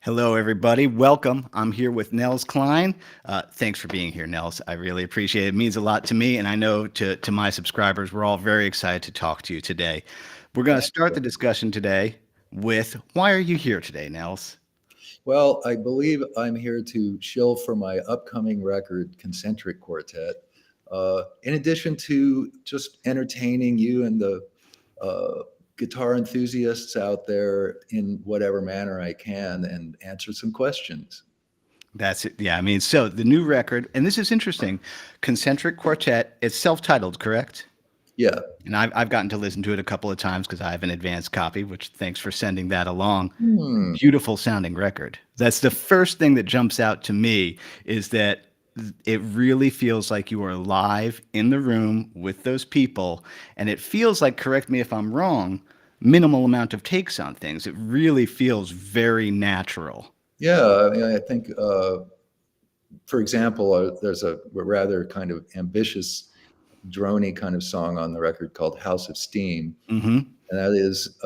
Hello, everybody. Welcome. I'm here with Nels Cline. Thanks for being here, Nels. I really appreciate it. It means a lot to me, and I know to my subscribers, we're all very excited to talk to you today. We're going to Thank start you. the discussion today with why are you here today, Nels? Well, I believe I'm here to shill for my upcoming record, Concentric Quartet. In addition to just entertaining you and the uh, guitar enthusiasts out there in whatever manner I can and answer some questions. That's it. Yeah, I mean, so the new record, and this is interesting, Concentric Quartet, it's self-titled, correct? Yeah. And I've gotten to listen to it a couple of times because I have an advanced copy, which thanks for sending that along. Hmm. Beautiful sounding record. That's the first thing that jumps out to me is that it really feels like you are live in the room with those people. And it feels like, correct me if I'm wrong, minimal amount of takes on things. It really feels very natural. Yeah. I mean, I think, for example, there's a rather kind of ambitious, drony kind of song on the record called House of Steam. Hmm. And that is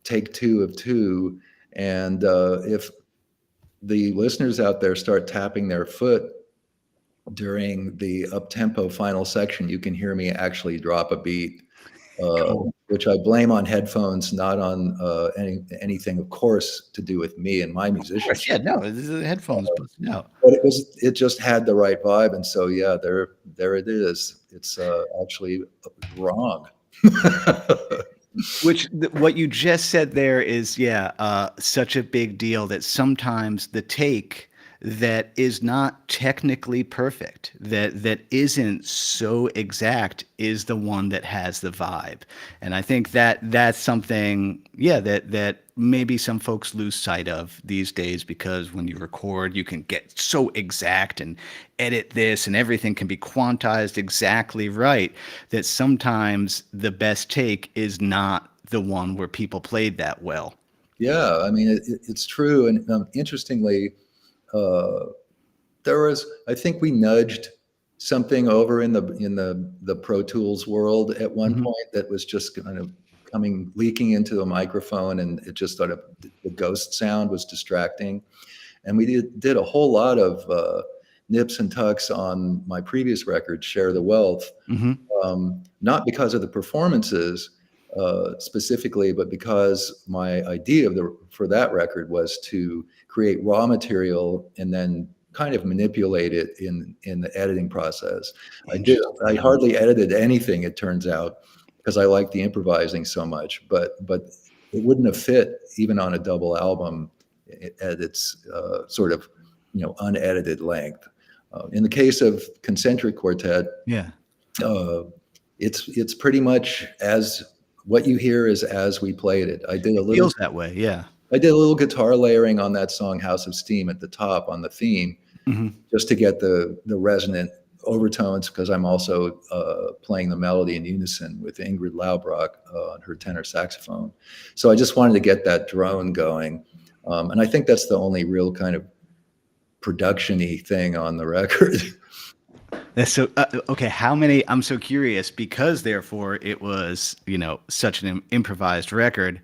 take two of two. And if the listeners out there start tapping their foot during the up tempo final section, you can hear me actually drop a beat, Cool. which I blame on headphones, not on anything, of course, to do with me and my Of course. Yeah, musicianship. no, this is the headphones busting out. But it just had the right vibe, and so yeah, there it is. It's actually wrong. What you just said there is, yeah, such a big deal that sometimes the take that is not technically perfect, that isn't so exact, is the one that has the vibe. And I think that that's something, yeah, that maybe some folks lose sight of these days because when you record, you can get so exact and edit this and everything can be quantized exactly right that sometimes the best take is not the one where people played that well. Yeah, I mean it's true, and interestingly, uh, there was I think we nudged something over in the Pro Tools world at one Mhm. point that was just kind of coming leaking into the microphone, and it just sort of the ghost sound was distracting, and we did a whole lot of nips and tucks on my previous record, Share the Wealth, Mhm. not because of the performances specifically, but because my idea for that record was to create raw material and then kind of manipulate it in the editing process. I Interesting. hardly edited anything, it turns out, because I like the improvising so much. But it wouldn't have fit even on a double album at its sort of unedited length. In the case of Concentric Quartet, Yeah. uh, it's pretty much as what you hear is as we played it. It feels that way. Yeah. I did a little guitar layering on that song House of Steam at the top on the theme, Mhm. just to get the resonant overtones, because I'm also playing the melody in unison with Ingrid Laubrock on her tenor saxophone. So I just wanted to get that drone going, and I think that's the only real kind of production-y thing on the record. That's so okay. How many? I'm so curious because therefore it was such an improvised record.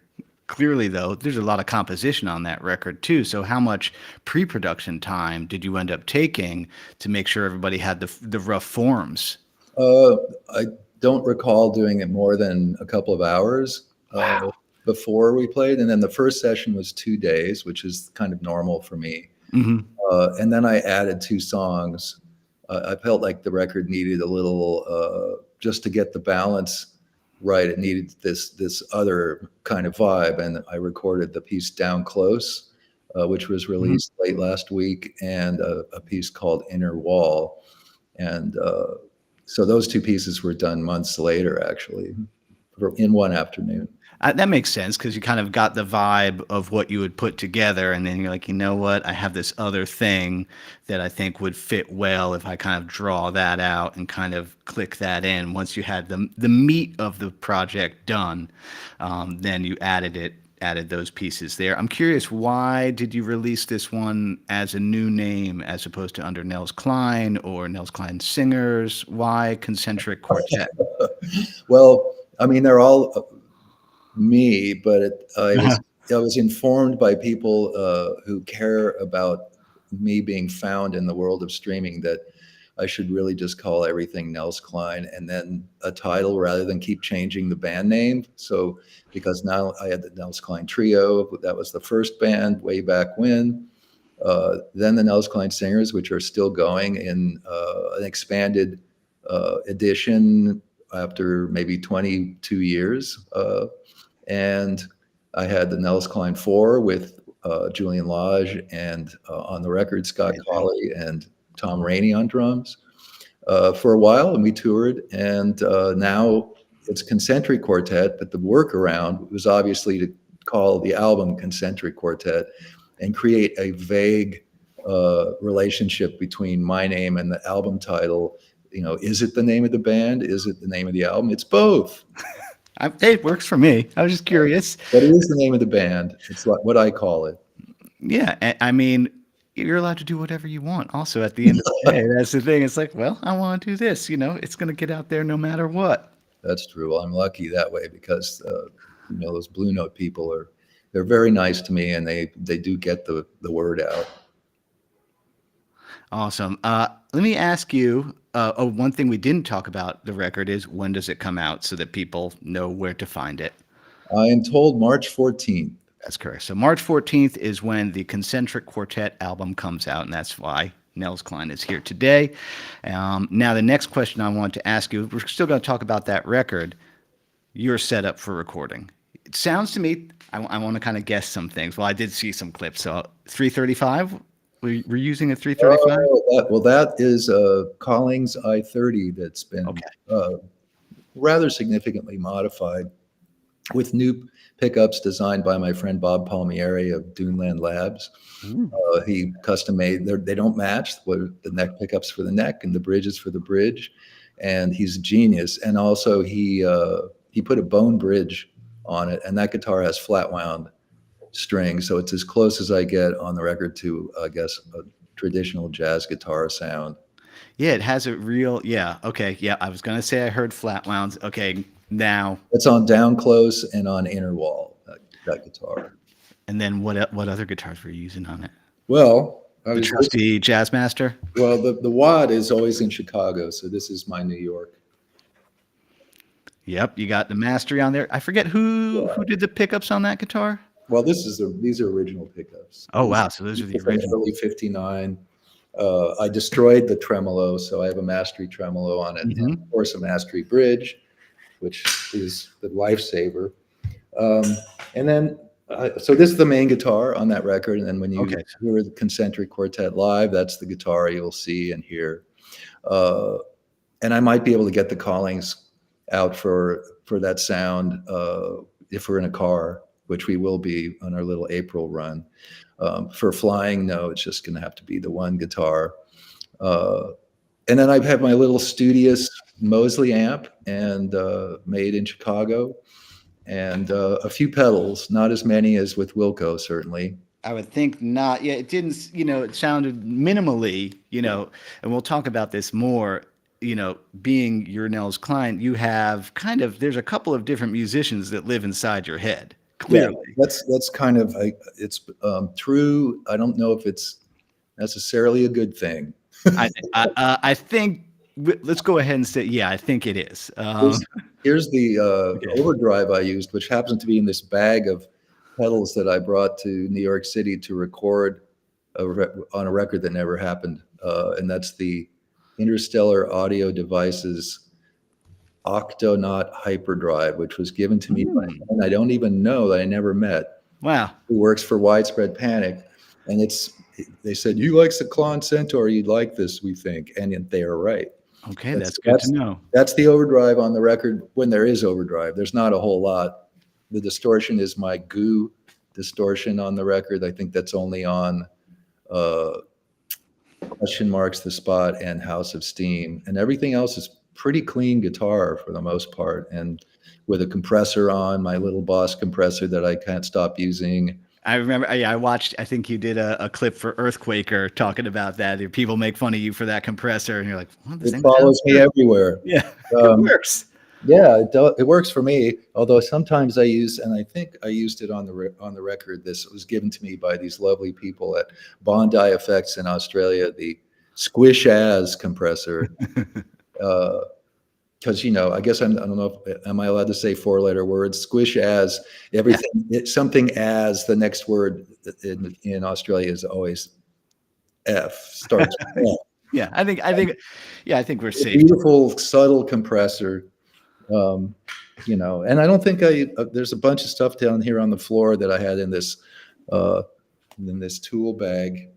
Clearly, though, there's a lot of composition on that record too. So, how much pre-production time did you end up taking to make sure everybody had the rough forms? Uh, I don't recall doing it more than a couple of hours Wow. before we played, and then the first session was 2 days, which is kind of normal for me. Hmm. And then I added two songs. I felt like the record needed a little, just to get the balance right. It needed this other kind of vibe, and I recorded the piece Down Close, which was Hmm. released late last week, and a piece called Inner Wall, and so those two pieces were done months later, actually, in one afternoon. That makes sense because you kind of got the vibe of what you would put together, and then you're like, you know what? I have this other thing that I think would fit well if I kind of draw that out and kind of click that in. Once you had the meat of the project done, then you added those pieces there. I'm curious, why did you release this one as a new name as opposed to under Nels Cline or Nels Cline Singers? Why Concentric Quartet? Well, I mean, they're all me, but it was I was informed by people who care about me being found in the world of streaming that I should really just call everything Nels Cline and then a title rather than keep changing the band name. So, because now I had the Nels Cline Trio, that was the first band way back when. Then the Nels Cline Singers, which are still going in an expanded edition after maybe 22 years. And I had the Nels Cline Four with Julian Lodge and on the record Scott Amazing. Colley and Tom Rainey on drums for a while, and we toured. And now it's Concentric Quartet, but the workaround was obviously to call the album Concentric Quartet and create a vague relationship between my name and the album title. You know, is it the name of the band? Is it the name of the album? It's both. It works for me. I was just curious. But it is the name of the band. It's like what I call it. Yeah, I mean, you're allowed to do whatever you want. Also, at the end of the day, that's the thing. It's like, well, I want to do this. It's going to get out there no matter what. That's true. Well, I'm lucky that way because those Blue Note people they're very nice to me and they do get the word out. Awesome. Let me ask you. One thing we didn't talk about the record is when does it come out so that people know where to find it. I am told March 14th. That's correct. So March 14th is when the Concentric Quartet album comes out, and that's why Nels Cline is here today. Now, the next question I want to ask you, we're still going to talk about that record. You're set up for recording. It sounds to me, I want to kind of guess some things. Well, I did see some clips. So 335, we're using a 335? That is Collings I-30 that's been Okay. Rather significantly modified with new pickups designed by my friend Bob Palmieri of Duneland Labs. He custom made. They don't match. The neck pickups for the neck and the bridges for the bridge, and he's a genius. And also he put a bone bridge on it, and that guitar has flat wound strings, so it's as close as I get on the record to, I guess, a traditional jazz guitar sound. Yeah, it has a real, yeah, okay, yeah, I was going to say I heard flat wounds. Okay, now, It's on Down Close and on Inner Wall, that guitar. and then what other guitars were you using on it? Well, The trusty Jazzmaster? the WAD is always in Chicago, so this is my New York. Yep, you got the Mastery on there. I forget who did the pickups on that guitar? Well, these are original pickups. Oh, wow, so those are the From original. early '59. I destroyed the tremolo, so I have a Mastery tremolo on it, and of course a Mastery bridge, which is the lifesaver. And then, so this is the main guitar on that record, and then when you hear the Concentric Quartet live, that's the guitar you'll see and hear. And I might be able to get the Collings out for that sound if we're in a car, which we will be on our little April run. For flying, no, it's just going to have to be the one guitar. And then I have my little studious Mosley amp and made in Chicago, and a few pedals, not as many as with Wilco, certainly. I would think not. Yeah, it didn't, it sounded minimally, and we'll talk about this more, being your Nels Cline, you have there's a couple of different musicians that live inside your head, clearly. Yeah, that's kind of, it's true. I don't know if it's necessarily a good thing. I think, let's go ahead and say, yeah, I think it is. Here's the overdrive I used, which happens to be in this bag of pedals that I brought to New York City to record on a record that never happened. And that's the Interstellar Audio Devices Octonaut Hyperdrive, which was given to me by someone I don't even know, that I never met. Wow. Who works for Widespread Panic. And they said, you like the Clon Centaur, you'd like this, we think. And they are right. Okay, that's good to know. That's the overdrive on the record when there is overdrive. There's not a whole lot. The distortion is my goo distortion on the record. I think that's only on Question Marks, The Spot, and House of Steam. And everything else is pretty clean guitar for the most part. And with a compressor on, my little Boss compressor that I can't stop using. I remember, I watched, I think you did a clip for Earthquaker talking about that. People make fun of you for that compressor, and you're like, well, it follows me everywhere. Yeah, it works. Yeah, it works for me. Although sometimes I use, and I think I used it on on the record. This was given to me by these lovely people at Bondi Effects in Australia. The Squish As compressor, because I guess I don't know if am I allowed to say four-letter words? Squish As Yeah, everything. Something as the next word in Australia is always F. Starts with F. yeah. Yeah, I think we're A safe. beautiful, subtle compressor. Um, and I don't think there's a bunch of stuff down here on the floor that I had uh, in this tool bag,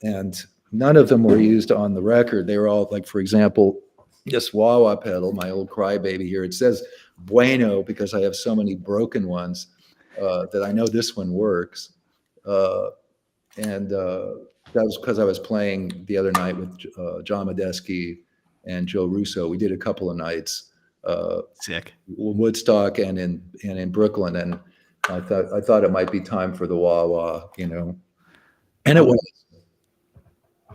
and none of them were used on the record. They were all like, for example, this wah wah pedal, my old crybaby here. It says Bueno because I have so many broken ones that I know this one works. Uh, and that was because I was playing the other night with John Medeski and Joe Russo. We did a couple of nights, uh, Sick. Woodstock and in Brooklyn, and I thought it might be time for the wah wah, and it I'm was.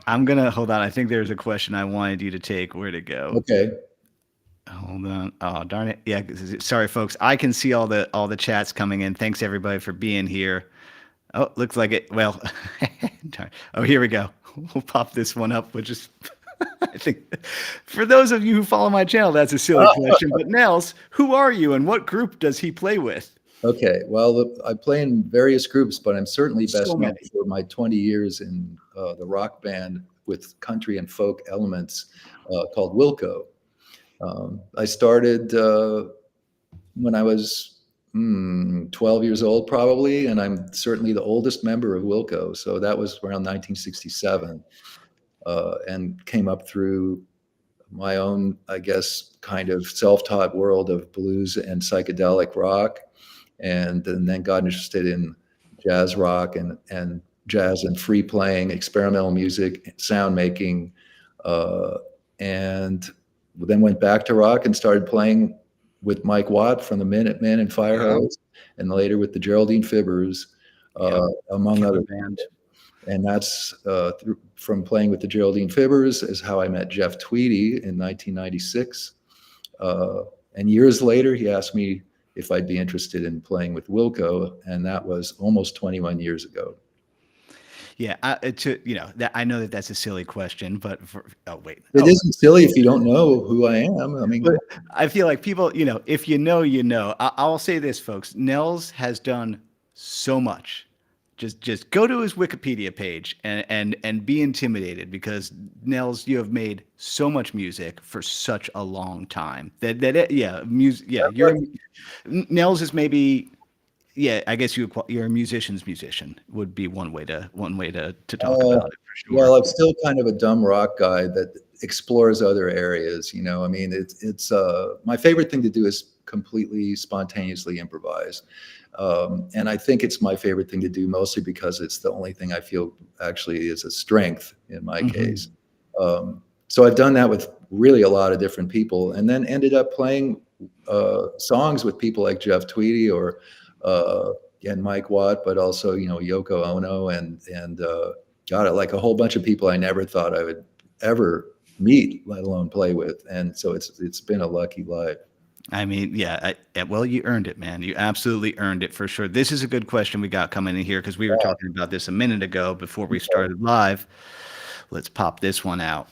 I'm gonna hold on. I think there's a question I wanted you to take. Where'd it go? Okay. Hold on. Oh, darn it. Yeah, sorry folks. I can see all the chats coming in. Thanks everybody for being here. Oh, looks like it. Well, darn. Oh, here we go. We'll pop this one up, which is I think for those of you who follow my channel, that's a silly question. But Nels, who are you and what group does he play with? Okay. Well, I play in various groups, but I'm certainly So best known many. for my 20 years in the rock band with country and folk elements called Wilco. I started when I was 12 years old, probably, and I'm certainly the oldest member of Wilco. So that was around 1967, and came up through my own, I guess, kind of self-taught world of blues and psychedelic rock, and then got interested in jazz rock and jazz and free playing, experimental music, sound making, uh, and then went back to rock and started playing with Mike Watt from the Minutemen and Yep. Firehose, and later with the Geraldine Fibbers, Yep. among Killer other. band. And that's from playing with the Geraldine Fibbers is how I met Jeff Tweedy in 1996. Uh, and years later, he asked me if I'd be interested in playing with Wilco, and that was almost 21 years ago. Yeah, that I know that that's a silly question, but oh wait, It isn't silly if you don't know who I am. I mean, but I feel like people, if you know, you know. I'll say this, folks. Nels has done so much. Just go to his Wikipedia page and be intimidated because Nels, you have made so much music for such a long time yeah, music, yeah, Nels is maybe, yeah, I guess you're a musician's musician would be one way to talk uh, about it for sure. well, I'm still kind of a dumb rock guy that explores other areas. I mean, it's my favorite thing to do is completely spontaneously improvise. And I think it's my favorite thing to do mostly because it's the only thing I feel actually is a strength in my Hmm. case. So I've done that with really a lot of different people, and then ended up playing songs with people like Jeff Tweedy or uh, and Mike Watt, but also Yoko Ono and got it like a whole bunch of people I never thought I would ever meet, let alone play with. And so it's been a lucky life. I mean, yeah, well, you earned it, man. You absolutely earned it for sure. This is a good question we got coming in here because we were talking about this a minute ago before we started live. Let's pop this one out.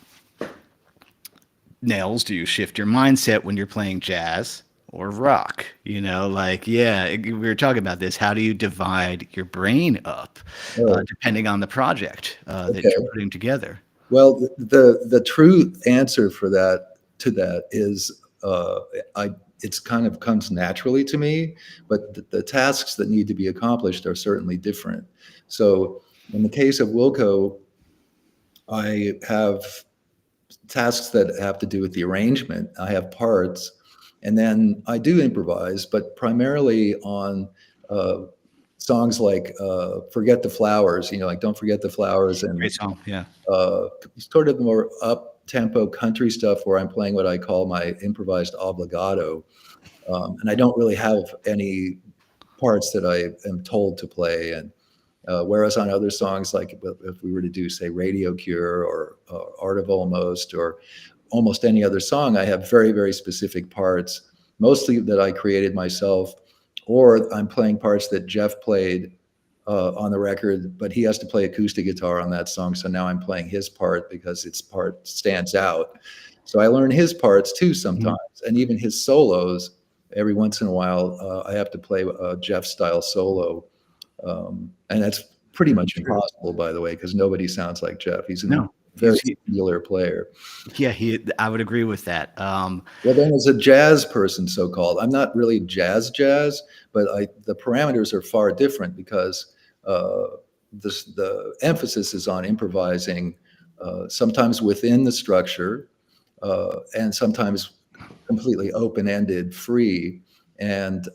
Nails, do you shift your mindset when you're playing jazz or rock? Yeah, we were talking about this. How do you divide your brain up Oh, depending on the project that you're okay. putting together? Well, the true answer for that to that is I it's kind of comes naturally to me, but the tasks that need to be accomplished are certainly different. So in the case of Wilco, I have tasks that have to do with the arrangement. I have parts, and then I do improvise, but primarily on uh, songs like "Forget the Flowers." Like "Don't Forget the Flowers," and Great song. Yeah. uh, sort of more up tempo country stuff where I'm playing what I call my improvised obligato. And I don't really have any parts that I am told to play. And whereas on other songs, like if we were to do, say, Radio Cure or Art of Almost or almost any other song, I have very, very specific parts. mostly that I created myself, or I'm playing parts that Jeff played on the record, but he has to play acoustic guitar on that song. So now I'm playing his part because its part stands out. So I learn his parts too Mhm. sometimes, and even his solos. Every once in a while, I have to play a Jeff style solo, and that's pretty much True. impossible, by the way, because nobody sounds like Jeff. He's a No, very he singular player. yeah, I would agree with that. Well, then, as a jazz person, so called, I'm not really jazz, but the parameters are far different because the emphasis is on improvising, sometimes within the structure, and sometimes completely open-ended, free, and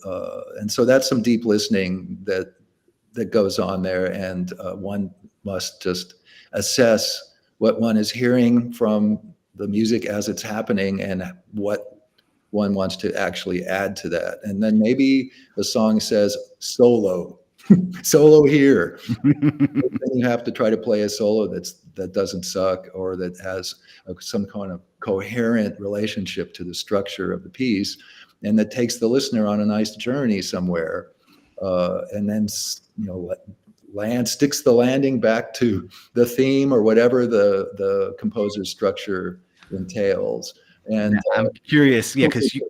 so that's some deep listening that goes on there, and one must just assess what one is hearing from the music as it's happening and what one wants to actually add to that. And then maybe the song says solo, solo here. Then you have to try to play a solo that doesn't suck or that has some kind of coherent relationship to the structure of the piece, and that takes the listener on a nice journey somewhere, and then land sticks the landing back to the theme or whatever the composer's structure entails. Now, And I'm curious, yeah, totally because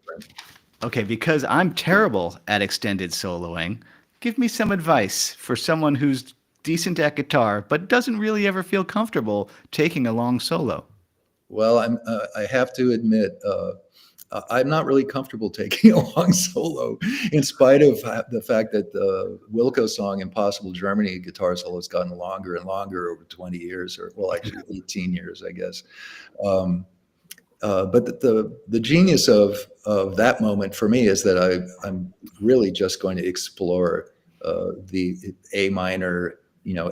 different. because I'm terrible at extended soloing. Give me some advice for someone who's decent at guitar but doesn't really ever feel comfortable taking a long solo. Well, I have to admit, I'm not really comfortable taking a long solo, in spite of the fact that the Wilco song "Impossible Germany" guitar solo has gotten longer and longer over 20 years, or well, actually 18 years, I guess. Um, but the genius of that moment for me is that I'm really just going to explore the A minor,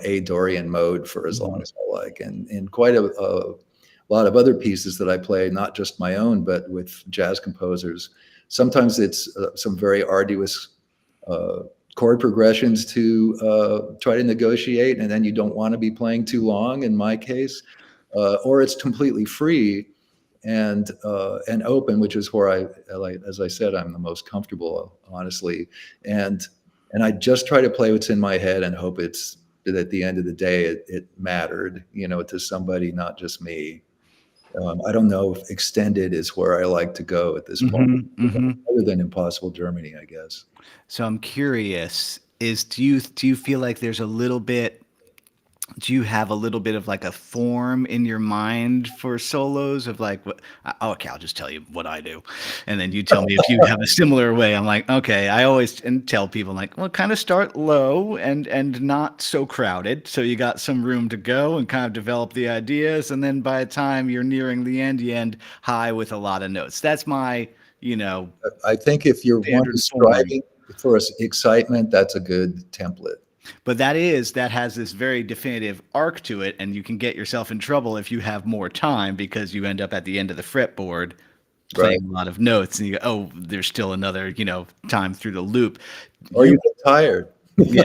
A Dorian mode for as long Mhm. as I like, and quite a lot of other pieces that I play, not just my own, but with jazz composers. Sometimes it's some very arduous uh, chord progressions to try to negotiate, and then you don't want to be playing too long. In my case, or it's completely free and open, which is where like as I said, I'm the most comfortable, honestly. And and I just try to play what's in my head and hope it's that at the end of the day it mattered, to somebody, not just me. I don't know if extended is where I like to go at this point, Mhm, mhm. other than Impossible Germany, I guess. So I'm curious, do you feel like there's a little bit do you have a little bit of like a form in your mind for solos of like what okay, I'll just tell you what I do, and then you tell me if you have a similar way. I'm like, okay, I always and tell people like, well, kind of start low and not so crowded, so you got some room to go and kind of develop the ideas, and then by the time you're nearing the end, you end high with a lot of notes. That's my, you know, I think if you're one standard is form. striving for excitement, that's a good template, But that has this very definitive arc to it, and you can get yourself in trouble if you have more time because you end up at the end of the fretboard right? playing a lot of notes, and you go, oh, there's still another, time through the loop. Or You, you get tired. yeah.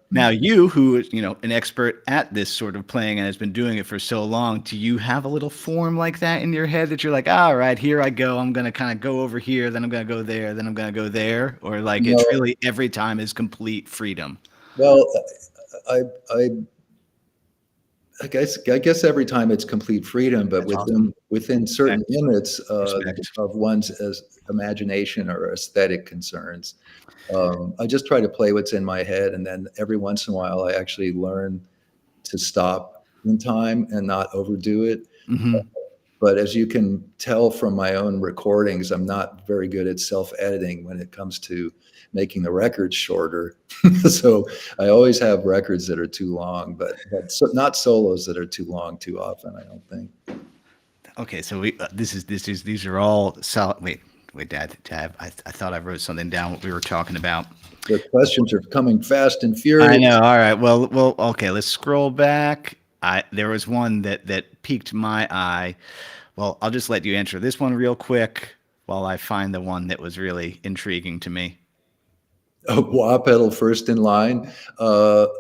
Now, you, who is, an expert at this sort of playing and has been doing it for so long, do you have a little form like that in your head that you're like, all right, here I go. I'm going to kind of go over here, then I'm going to go there, then I'm going to go there? Or like it's No, really every time is complete freedom? well, I, I, I guess every time it's complete freedom, but That's awesome. within certain Respect. limits Respect. of one's imagination or aesthetic concerns. I just try to play what's in my head, and then every once in a while, I actually learn to stop in time and not overdo it. Hmm. But as you can tell from my own recordings, I'm not very good at self-editing when it comes to making the records shorter. So I always have records that are too long, but not solos that are too long too often, I don't think. Okay, so these are all solid. Wait, Dad. I thought I wrote something down what we were talking about. The questions are coming fast and I know. furious. All right. Well. Okay. Let's scroll back. There was one that piqued my eye. Well, I'll just let you answer this one real quick while I find the one that was really intriguing to me. A wah pedal first in line.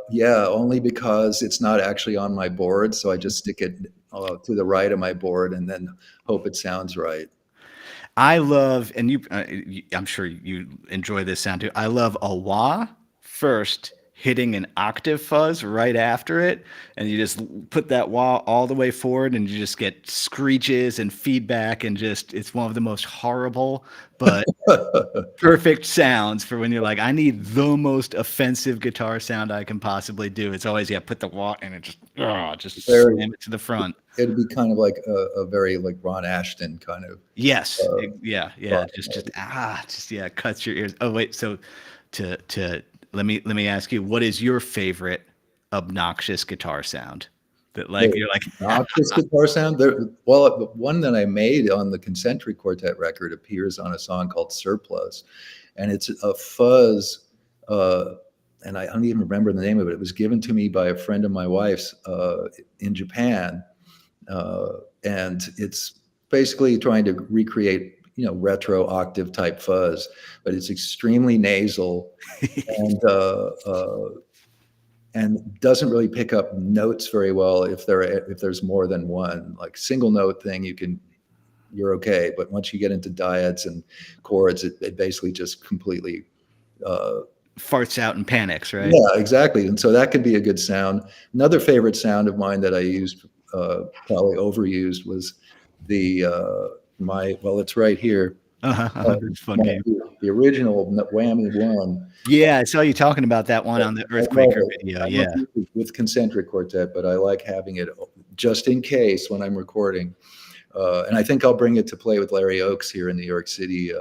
Yeah, only because it's not actually on my board. So I just stick it to the right of my board and then hope it sounds right. I love, and I'm sure you enjoy this sound too. I love a wah first, hitting an octave fuzz right after it, and you just put that wah all the way forward, and you just get screeches and feedback, and just it's one of the most horrible but perfect sounds for when you're like, I need the most offensive guitar sound I can possibly do. It's always, yeah, put the wah and it just Very, slam it to the front. it'd be kind of like a very like Ron Ashton kind of Yes. uh, Yeah, yeah. rock. Just yeah, cuts your ears. Oh wait, so to let me ask you, what is your favorite obnoxious guitar sound? That like The you're like, noxious guitar sound. There, well, the one that I made on the Concentric Quartet record appears on a song called Surplus, and it's a fuzz. Uh, and I don't even remember the name of it. It was given to me by a friend of my wife's in Japan, uh, and it's basically trying to recreate, retro octave type fuzz, but it's extremely nasal and doesn't really pick up notes very well if there's more than one. Like single note thing, you're okay, but once you get into dyads and chords, it basically just completely uh, farts out and panics, right? yeah, exactly. And so that could be a good sound. Another favorite sound of mine that I used, probably overused, was the my well, it's right here. It's a fun game. The original Whammy one. Yeah, I saw you talking about that one on the I love Earthquaker it. video. I don't Yeah. use it with concentric quartet, but I like having it just in case when I'm recording. And I think I'll bring it to play with Larry Oakes here in New York City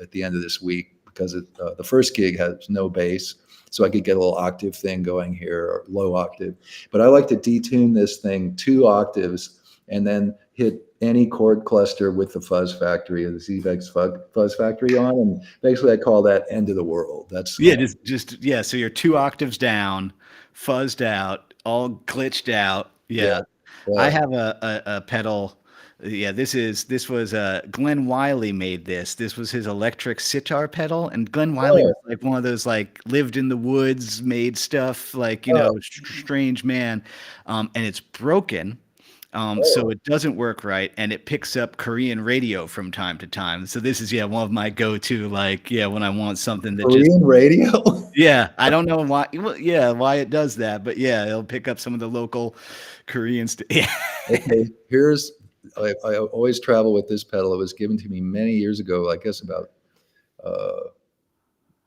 at the end of this week, because the first gig has no bass, so I could get a little octave thing going here, or low octave. But I like to detune this thing 2 octaves and then hit any chord cluster with the fuzz factory or the Zevex fuzz factory on, and basically I call that end of the world. That's Yeah, just yeah, so you're 2 octaves down, fuzzed out, all glitched out. yeah, Yeah. I yeah. have a pedal. Yeah, this was Glenn Wiley made this. This was his electric sitar pedal, and Glenn Wiley Oh, was like one of those like lived in the woods, made stuff like, oh, strange man. And it's broken. So oh. it doesn't work right, and it picks up Korean radio from time to time. So this is, yeah, one of my go-to, like, yeah, when I want something that just, Korean radio. yeah, I don't know why, well, yeah, why it does that, but yeah, it'll pick up some of the local Korean yeah. Okay, I always travel with this pedal. It was given to me many years ago, I guess about uh,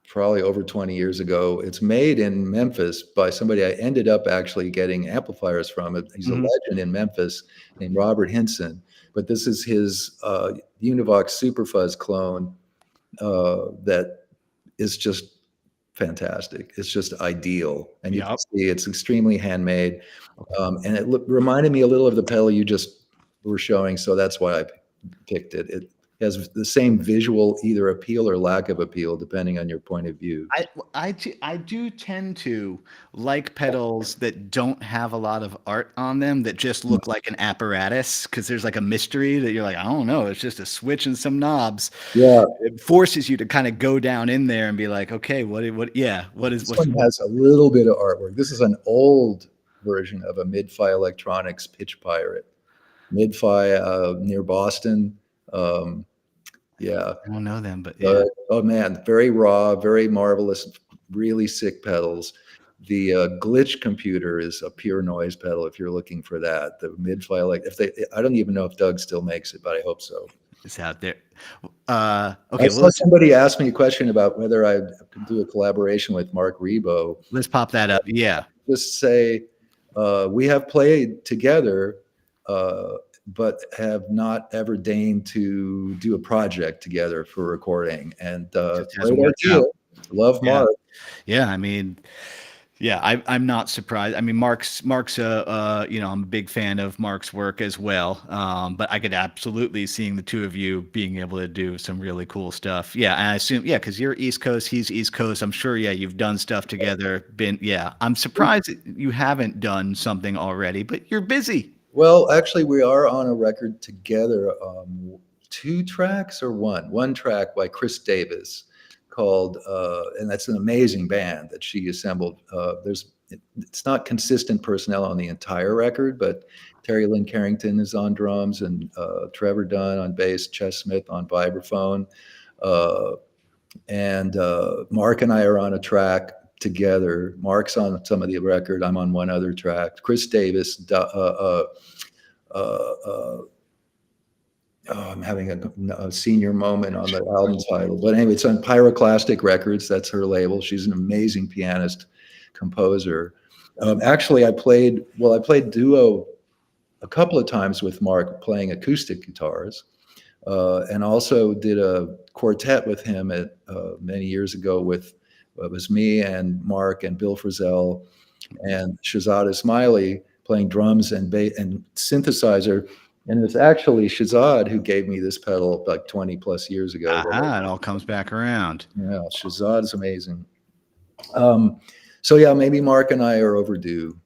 probably over 20 years ago. It's made in Memphis by somebody I ended up actually getting amplifiers from. He's a Mhm. legend in Memphis named Robert Hinson. But this is his Univox Superfuzz clone that is just fantastic. It's just ideal. And you can Yep. see it's extremely handmade. Okay. And it reminded me a little of the pedal you just were showing. So that's why I picked it. It has the same visual, either appeal or lack of appeal, depending on your point of view. I do tend to like pedals that don't have a lot of art on them, that just look like an apparatus, because there's like a mystery that you're like, I don't know, it's just a switch and some knobs. Yeah, It forces you to kind of go down in there and be like, okay, yeah, this one has a little bit of artwork. This is an old version of a Mid-Fi Electronics Pitch Pirate. Mid-Fi near Boston. Um, yeah. I don't know them, but yeah. Oh man, very raw, very marvelous, really sick pedals. The glitch computer is a pure noise pedal if you're looking for that. The mid-fi, like if they, I don't even know if Doug still makes it, but I hope so. It's out there. I Okay, well saw somebody ask me a question about whether I could do a collaboration with Mark Rebo. let's pop that up. Yeah. Just say we have played together, uh, but have not ever deigned to do a project together for recording. And Just great hasn't worked idea. out. Love Yeah. Mark. Yeah, I mean, yeah, I'm not surprised. I mean, Mark's I'm a big fan of Mark's work as well. But I could absolutely seeing the two of you being able to do some really cool stuff. Yeah, and I assume, yeah, because you're East Coast, he's East Coast. I'm sure, yeah, you've done stuff together. Yeah, I'm surprised that you haven't done something already, but you're busy. Well, actually, we are on a record together. 2 tracks or one track by Chris Davis called, and that's an amazing band that she assembled. There's it's not consistent personnel on the entire record, but Terry Lynn Carrington is on drums and Trevor Dunn on bass, Chess Smith on vibraphone. Uh, and Mark and I are on a track together. Mark's on some of the record. I'm on one other track. Chris Davis. Oh, I'm having a senior moment on the album title, but anyway, it's on Pyroclastic Records. That's her label. She's an amazing pianist, composer. Actually, I played duo a couple of times with Mark playing acoustic guitars, and also did a quartet with him at many years ago with it was me and Mark and Bill Frisell and Shahzad Ismaili playing drums and and synthesizer. And it's actually Shahzad who gave me this pedal like 20 plus years ago. Aha, it all comes back around. Yeah, Shahzad is amazing. Um, so yeah, maybe Mark and I are overdue.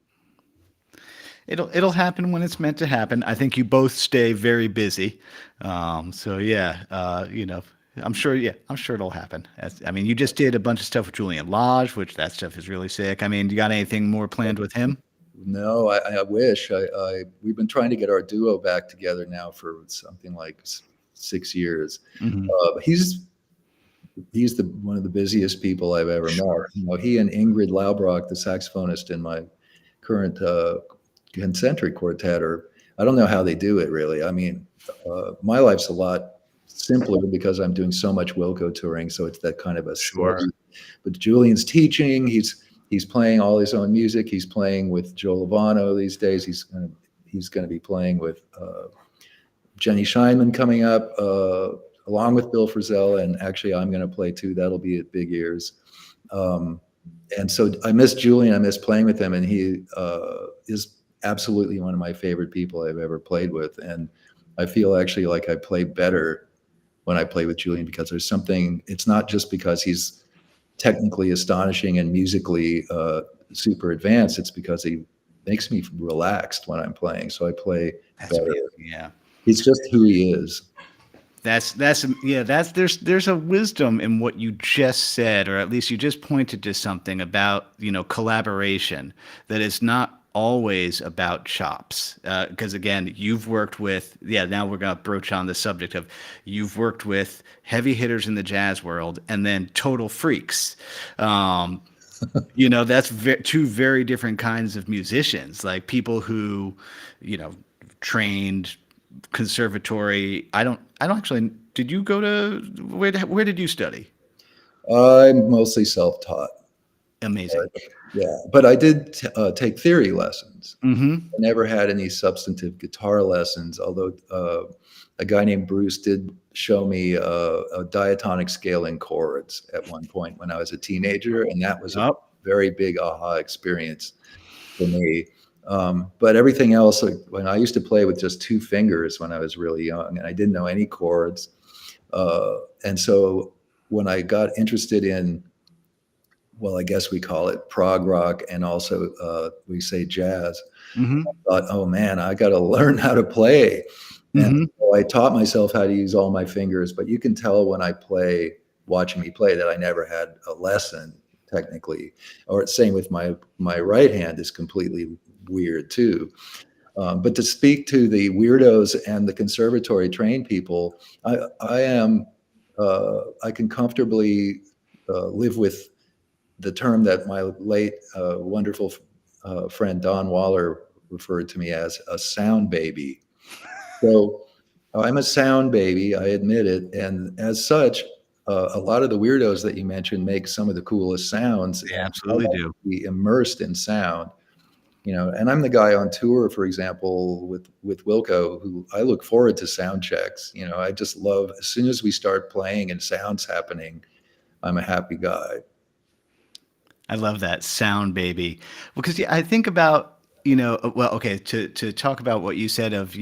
It'll happen when it's meant to happen. I think you both stay very busy. So yeah, I'm sure. Yeah, I'm sure it'll happen. I mean, you just did a bunch of stuff with Julian Lodge, which that stuff is really sick. I mean, you got anything more planned with him? No, I wish. We've been trying to get our duo back together now for something like 6 years. Hmm. He's the one of the busiest people I've ever met. You know, he and Ingrid Laubrock, the saxophonist in my current concentric quartet, or I don't know how they do it really. I mean, my life's a lot simpler because I'm doing so much Wilco touring, so it's that kind of a Sure. steady. But Julian's teaching. He's playing all his own music. He's playing with Joe Lovano these days. He's gonna be playing with Jenny Scheinman coming up, along with Bill Frisell, and actually I'm gonna play too. That'll be at Big Ears. Um, and so I miss Julian. I miss playing with him, and he is absolutely one of my favorite people I've ever played with. And I feel actually like I play better when I play with Julian because there's something. It's not just because he's technically astonishing and musically super advanced. It's because he makes me relaxed when I'm playing. So I play That's better. amazing. Yeah. He's just who he is. That's there's a wisdom in what you just said, or at least you just pointed to something about collaboration that is not always about chops. Because again, you've worked with Now we're gonna broach on the subject of you've worked with heavy hitters in the jazz world and then total freaks. Um, that's two very different kinds of musicians, like people who you know trained conservatory. I don't actually. Did you go to where did you study? I'm mostly self-taught. Amazing. Yeah, but I did take theory lessons. Mm-hmm. I never had any substantive guitar lessons, although a guy named Bruce did show me a diatonic scale in chords at one point when I was a teenager, and that was a Yep. very big aha experience for me. But everything else, like when I used to play with just two fingers when I was really young, and I didn't know any chords, and so when I got interested in, well, I guess we call it prog rock, and also we say jazz. Mm-hmm. I thought, oh man, I got to learn how to play. And Mm-hmm. so I taught myself how to use all my fingers. But you can tell when I play, watching me play, that I never had a lesson technically. Or same with my right hand is completely weird too. But to speak to the weirdos and the conservatory trained people, I can comfortably live with the term that my late wonderful friend Don Waller referred to me as a sound baby. So I'm a sound baby, I admit it, and as such, a lot of the weirdos that you mentioned make some of the coolest sounds, They and I absolutely like do. to be immersed in sound. And I'm the guy on tour, for example, with Wilco, who I look forward to sound checks. I just love as soon as we start playing and sounds happening, I'm a happy guy. I love that sound, baby. Because I think about well, okay, to talk about what you said of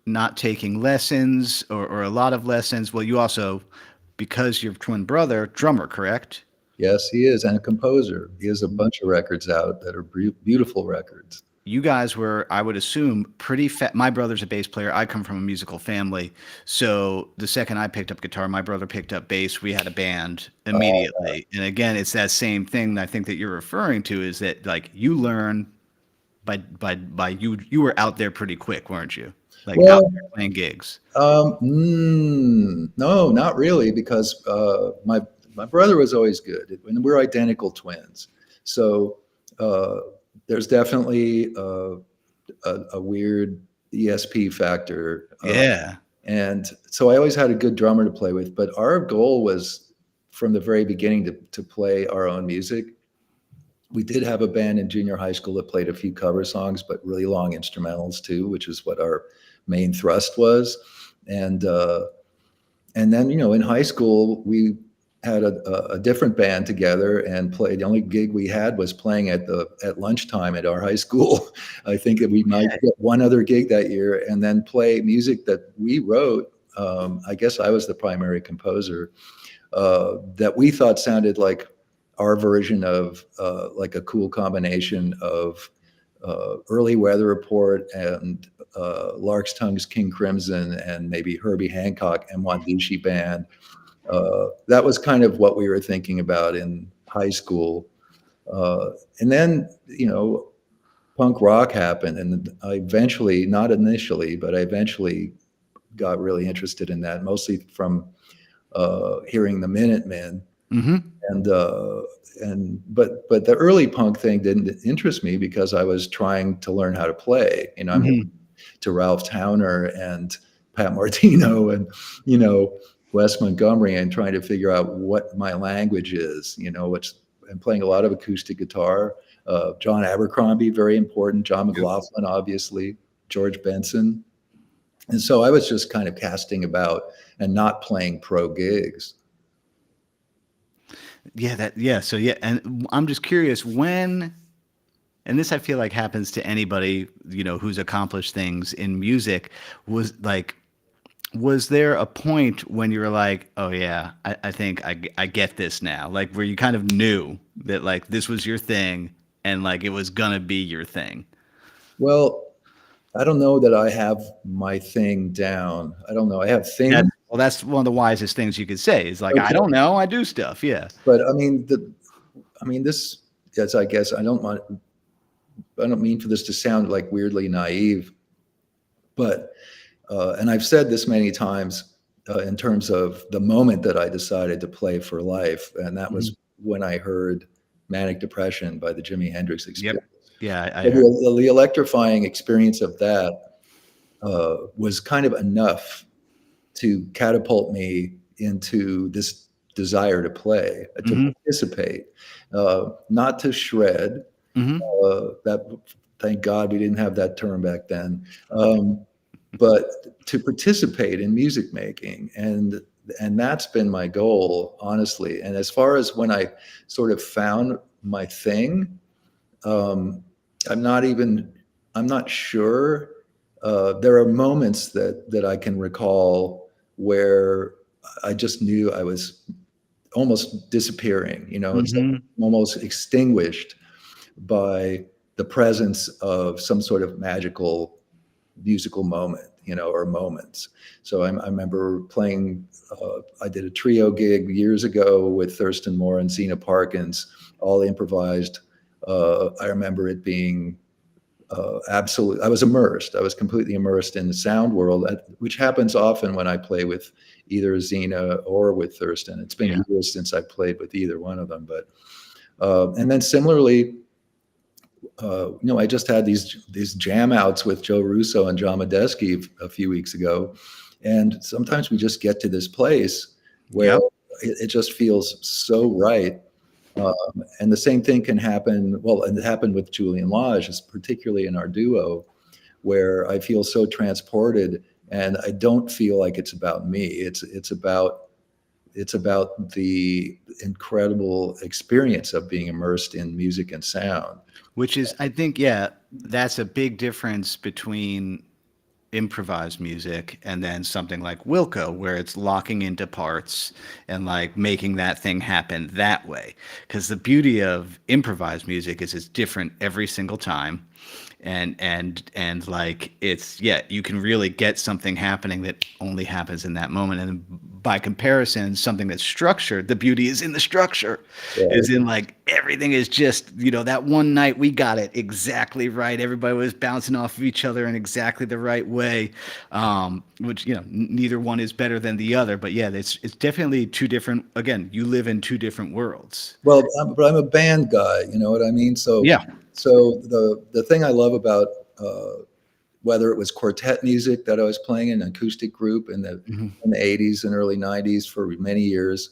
not taking lessons or a lot of lessons. Well, you also, because your twin brother, drummer, correct? Yes, he is, and a composer. He has a bunch of records out that are beautiful records. you guys were, I would assume, pretty fat. My brother's a bass player. I come from a musical family. So the second I picked up guitar, my brother picked up bass. We had a band immediately. And again, it's that same thing I think that you're referring to is that like you learn by you were out there pretty quick, weren't you? Like out Well, there playing gigs. no, not really, because my brother was always good, and we're identical twins. So uh, there's definitely a weird ESP factor, Yeah. and so I always had a good drummer to play with. But our goal was from the very beginning to play our own music. We did have a band in junior high school that played a few cover songs, but really long instrumentals too, which is what our main thrust was. And and then in high school we had a different band together and played. The only gig we had was playing at lunchtime at our high school. I think that we might get one other gig that year, and then play music that we wrote. I guess I was the primary composer that we thought sounded like our version of like a cool combination of Early Weather Report and Lark's Tongue's King Crimson and maybe Herbie Hancock and Wandishi Band. That was kind of what we were thinking about in high school. And then, punk rock happened. And I eventually, not initially, but I eventually got really interested in that, mostly from hearing the Minutemen. Mm-hmm. And but the early punk thing didn't interest me because I was trying to learn how to play. I'm Mm-hmm. to Ralph Towner and Pat Martino and you know Wes Montgomery and trying to figure out what my language is. Which I'm playing a lot of acoustic guitar. John Abercrombie, very important. John Yep. McLaughlin, obviously. George Benson. And so I was just kind of casting about and not playing pro gigs. Yeah, so yeah, and I'm just curious when, and this I feel like happens to anybody, who's accomplished things in music, was like, was there a point when you were like, oh yeah, I think I get this now, like where you kind of knew that like this was your thing and like it was gonna be your thing? Well, I don't know that I have my thing down. I don't know. I have things. That's one of the wisest things you could say is like, I Okay. don't know, I do stuff. Yeah. But I mean, this, yes, I guess I don't mean for this to sound like weirdly naive, but, and I've said this many times in terms of the moment that I decided to play for life. And that Mhm. was when I heard Manic Depression by the Jimi Hendrix Yep. Experience. Yeah, I So heard. the electrifying experience of that was kind of enough to catapult me into this desire to play, to Hmm. participate, not to shred. Hmm. That thank God we didn't have that term back then, but to participate in music making, and that's been my goal, honestly. And as far as when I sort of found my thing, um, I'm not even I'm not sure. There are moments that I can recall where I just knew I was almost disappearing. It's like Hmm. almost extinguished by the presence of some sort of magical musical moment, or moments. So I remember playing. I did a trio gig years ago with Thurston Moore and Zena Parkins, all improvised. I remember it being absolutely. I was immersed. I was completely immersed in the sound world, which happens often when I play with either Zena or with Thurston. It's been Yeah. years since I played with either one of them, but and then similarly, I just had these jam outs with Joe Russo and John Medeski a few weeks ago, and sometimes we just get to this place where Yep. it just feels so right. And the same thing can happen. Well, and it happened with Julian Lage, particularly in our duo, where I feel so transported, and I don't feel like it's about me. It's about the incredible experience of being immersed in music and sound. Which is, I think, yeah, that's a big difference between improvised music and then something like Wilco, where it's locking into parts and like making that thing happen that way. Because the beauty of improvised music is it's different every single time. and like it's yeah, you can really get something happening that only happens in that moment. And by comparison, something that's structured, the beauty is in the structure, Right. is in like everything is just, that one night we got it exactly right. Everybody was bouncing off of each other in exactly the right way, which neither one is better than the other. But yeah, it's definitely two different. Again, you live in two different worlds. Well, but I'm a band guy, you know what I mean? So, Yeah. so the thing I love about whether it was quartet music that I was playing in an acoustic group Hmm. in the 80s and early 90s for many years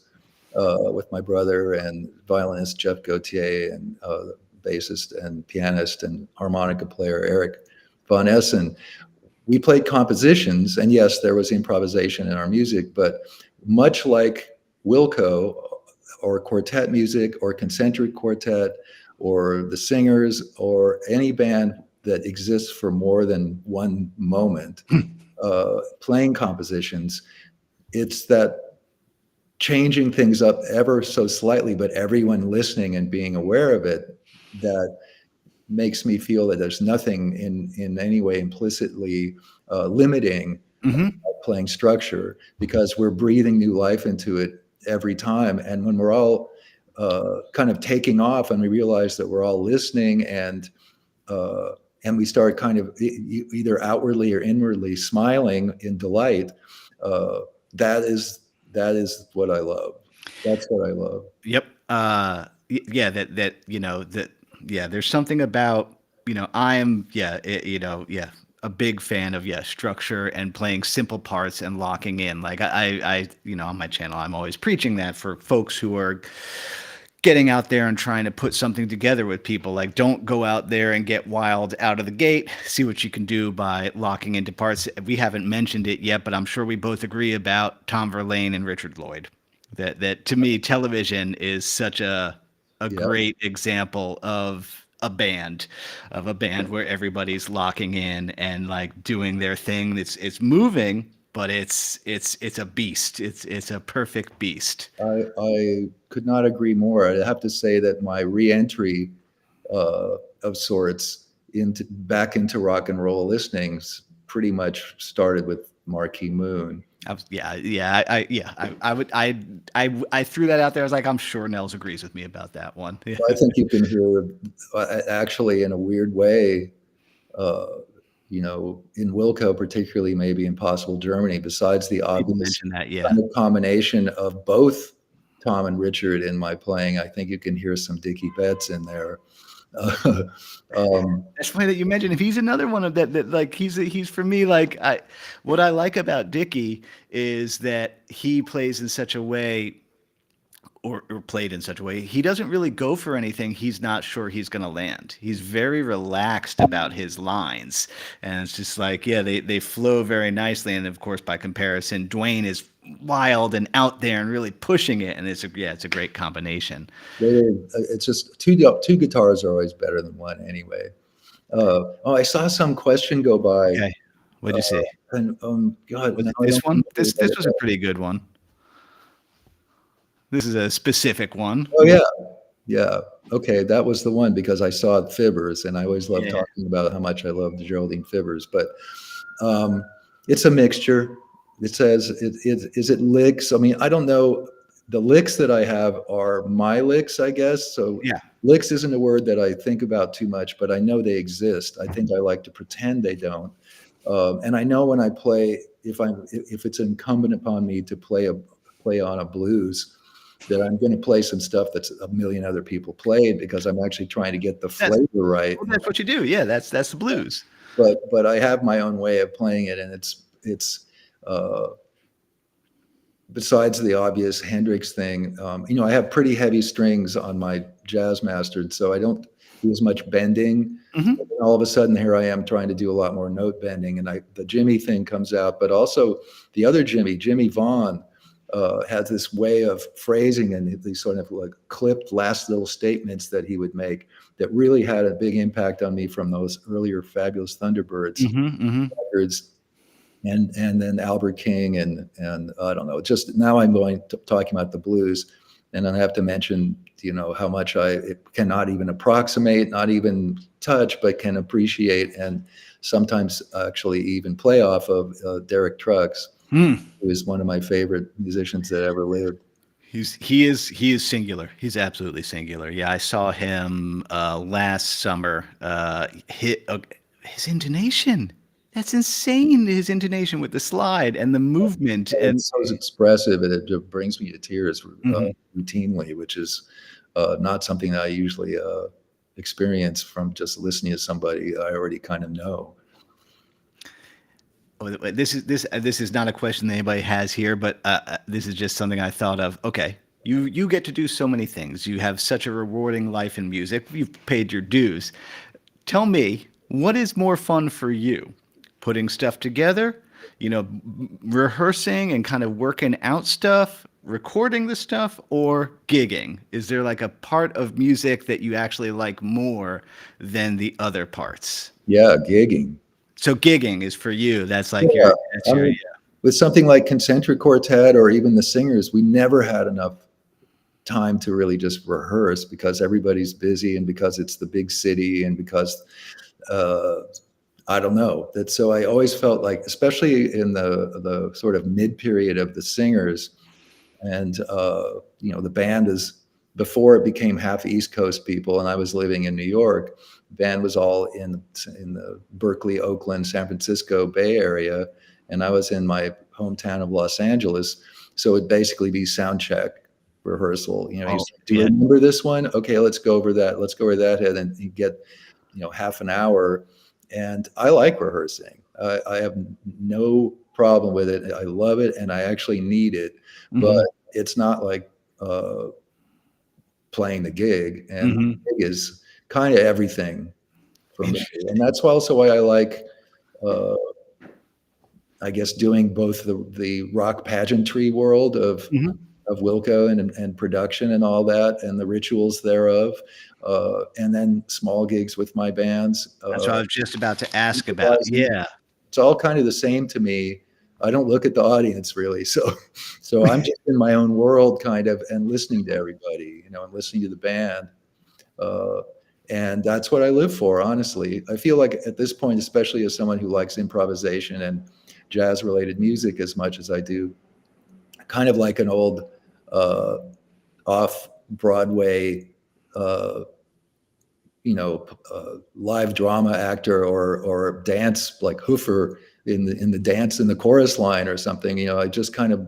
with my brother and violinist Jeff Gautier and bassist and pianist and harmonica player Eric Von Essen. We played compositions, and yes, there was improvisation in our music, but much like Wilco or quartet music or concentric quartet or the Singers or any band that exists for more than one moment, playing compositions, it's that changing things up ever so slightly, but everyone listening and being aware of it, that makes me feel that there's nothing in any way implicitly limiting Hmm. playing structure because we're breathing new life into it every time. And when we're all kind of taking off and we realize that we're all listening uh, and we start kind of either outwardly or inwardly smiling in delight, uh, that is that is what I love. That's what I love. Yep. Yeah. That yeah. There's something about I am yeah, a big fan of structure and playing simple parts and locking in. Like I on my channel I'm always preaching that for folks who are getting out there and trying to put something together with people. Like, don't go out there and get wild out of the gate. See what you can do by locking into parts. We haven't mentioned it yet, but I'm sure we both agree about Tom Verlaine and Richard Lloyd. That to me, television is such a Yeah, great example of a band where everybody's locking in and like doing their thing. It's moving, but it's a beast. It's a perfect beast. I could not agree more. I have to say that my reentry of sorts into back into rock and roll listenings pretty much started with Marquee Moon. I threw that out there. I was like, I'm sure Nels agrees with me about that one. Yeah, I think you can hear actually in a weird way, uh, in Wilco, particularly maybe Impossible Germany, besides the people obvious mention that. Yeah, kind of combination of both Tom and Richard in my playing, I think you can hear some Dickie Betts in there. Uh, um, that's funny that you mentioned him. He's another one of that like he's for me like I what I like about Dickie is that he plays in such a way or played in such a way, he doesn't really go for anything he's not sure he's going to land. He's very relaxed about his lines. And it's just like, yeah, they flow very nicely. And of course, by comparison, Dwayne is wild and out there and really pushing it. And it's a great combination. it's just two guitars are always better than one anyway. Oh, I saw some question go by, Okay. What'd you say? and God, Was now it I this don't one? remember what This it was a was. pretty good one. This is a specific one. Oh yeah, yeah. Okay, that was the one because I saw Fibbers, and I always love Yeah. talking about how much I love the Geraldine Fibbers. But um, it's a mixture. It says, is it licks? I mean, I don't know. The licks that I have are my licks, I guess. So Yeah. licks isn't a word that I think about too much, but I know they exist. I think I like to pretend they don't. And I know when I play, if it's incumbent upon me to play on a blues, that I'm going to play some stuff that's a million other people played because I'm actually trying to get the That's flavor right. well, that's what you do. Yeah, that's the blues. But I have my own way of playing it, and it's uh, besides the obvious Hendrix thing. I have pretty heavy strings on my Jazz Mastered, so I don't do as much bending. Hmm. All of a sudden, here I am trying to do a lot more note bending, and the Jimmy thing comes out, but also the other Jimmy Vaughn, has this way of phrasing and these sort of like clipped last little statements that he would make that really had a big impact on me from those earlier Fabulous Thunderbirds Hmm. Hmm. records, and then Albert King and I don't know. Just now I'm going to talking about the blues, And I have to mention, how much I cannot even approximate, not even touch, but can appreciate, and sometimes actually even play off of Derek Trucks, Hmm. who is one of my favorite musicians that ever lived. He is singular. He's absolutely singular. Yeah, I saw him last summer. Hit his intonation. That's insane. His intonation with the slide and the movement and It's so expressive, and it just brings me to tears Mhm. routinely, which is not something that I usually experience from just listening to somebody I already kind of know. Oh, this is not a question that anybody has here, but this is just something I thought of. Okay, you get to do so many things. You have such a rewarding life in music. You've paid your dues. Tell me, what is more fun for you? Putting stuff together, rehearsing and kind of working out stuff, recording the stuff, or gigging? Is there like a part of music that you actually like more than the other parts? Yeah, gigging. So gigging is for you. Yeah, That's I your, mean, yeah. with something like Concentric Quartet or even the singers, we never had enough time to really just rehearse because everybody's busy and because it's the big city and because uh, I don't know that. So I always felt like, especially in the sort of mid period of the singers, and the band is before it became half East Coast people, and I was living in New York. The band was all in the Berkeley, Oakland, San Francisco Bay Area, and I was in my hometown of Los Angeles. So it'd basically be sound check, rehearsal. Oh, He's like, "Do you yeah. remember this one? Okay, let's go over that. Let's go over that head." And you get half an hour, and I like rehearsing. I have no problem with it. I love it, and I actually need it. But Hmm. it's not like uh, playing the gig, and Hmm. the gig is kind of everything for me. And that's also why I like, uh, I guess, doing both the rock pageantry world Hmm. of Wilco and production and all that, and the rituals thereof, and then small gigs with my bands. That's what I was just about to ask about. Improvising. Yeah. It's all kind of the same to me. I don't look at the audience really, so I'm just in my own world kind of, and listening to everybody, and listening to the band, uh, and that's what I live for. Honestly, I feel like at this point, especially as someone who likes improvisation and jazz-related music as much as I do, kind of like an old uh, off Broadway. Uh, live drama actor or dance like Hoofer in the dance in the chorus line or something. I just kind of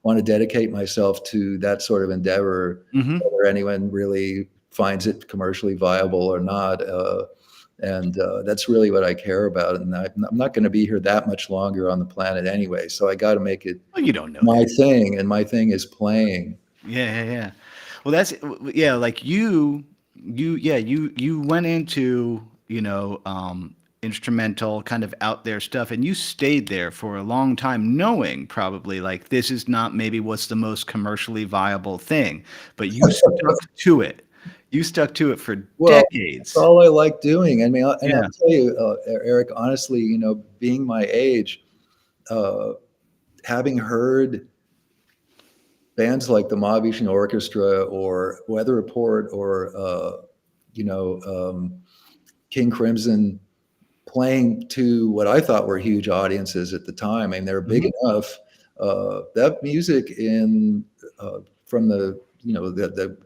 want to dedicate myself to that sort of endeavor, Hmm. whether anyone really finds it commercially viable or not. And that's really what I care about. And I'm not going to be here that much longer on the planet anyway, so I got to make it Well, you don't know my that. thing, and my thing is playing. Yeah, yeah, yeah. Well, yeah, like you went into, instrumental kind of out there stuff and you stayed there for a long time knowing probably like this is not maybe what's the most commercially viable thing, but you stuck to it. You stuck to it for Well, that's decades. all I like doing. I mean, and I'll Yeah. tell you, Eric, honestly, being my age, uh, having heard bands like the Mahavishnu Orchestra or Weather Report or, you know, um, King Crimson playing to what I thought were huge audiences at the time, and they're big Hmm. enough. That music from the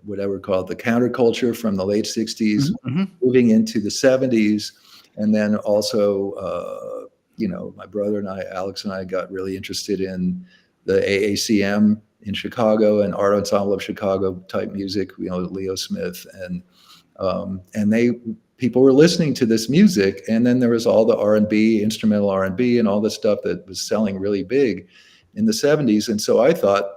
whatever called the counterculture from the late '60s, Hmm. moving into the '70s, and then also my brother and I, Alex and I, got really interested in the AACM in Chicago and Art Ensemble of Chicago type music. Leo Smith and they people were listening to this music, and then there was all the R&B, instrumental R&B, and all the stuff that was selling really big in the '70s. And so I thought,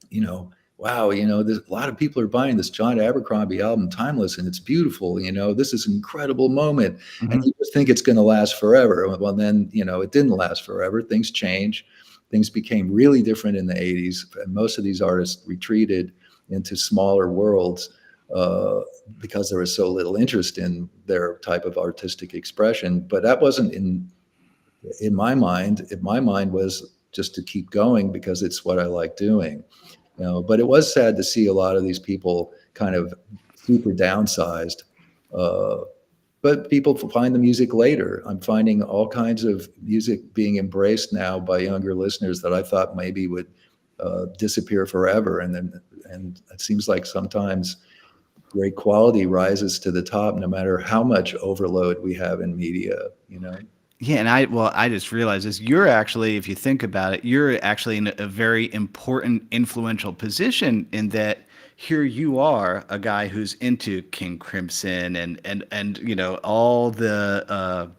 you know wow, there's a lot of people are buying this John Abercrombie album, Timeless, and it's beautiful. This is an incredible moment, and Hmm. you just think it's going to last forever. Well, then it didn't last forever. Things change. Things became really different in the '80s, and most of these artists retreated into smaller worlds uh, because there was so little interest in their type of artistic expression. But that wasn't in my mind. In my mind was just to keep going because it's what I like doing. you know. But it was sad to see a lot of these people kind of super downsized. Uh, but people find the music later. I'm finding all kinds of music being embraced now by younger listeners that I thought maybe would disappear forever, and it seems like sometimes great quality rises to the top no matter how much overload we have in media, you know. Yeah, and I just realized this. You're actually, if you think about it, you're actually in a very important, influential position in that here you are, a guy who's into King Crimson and all the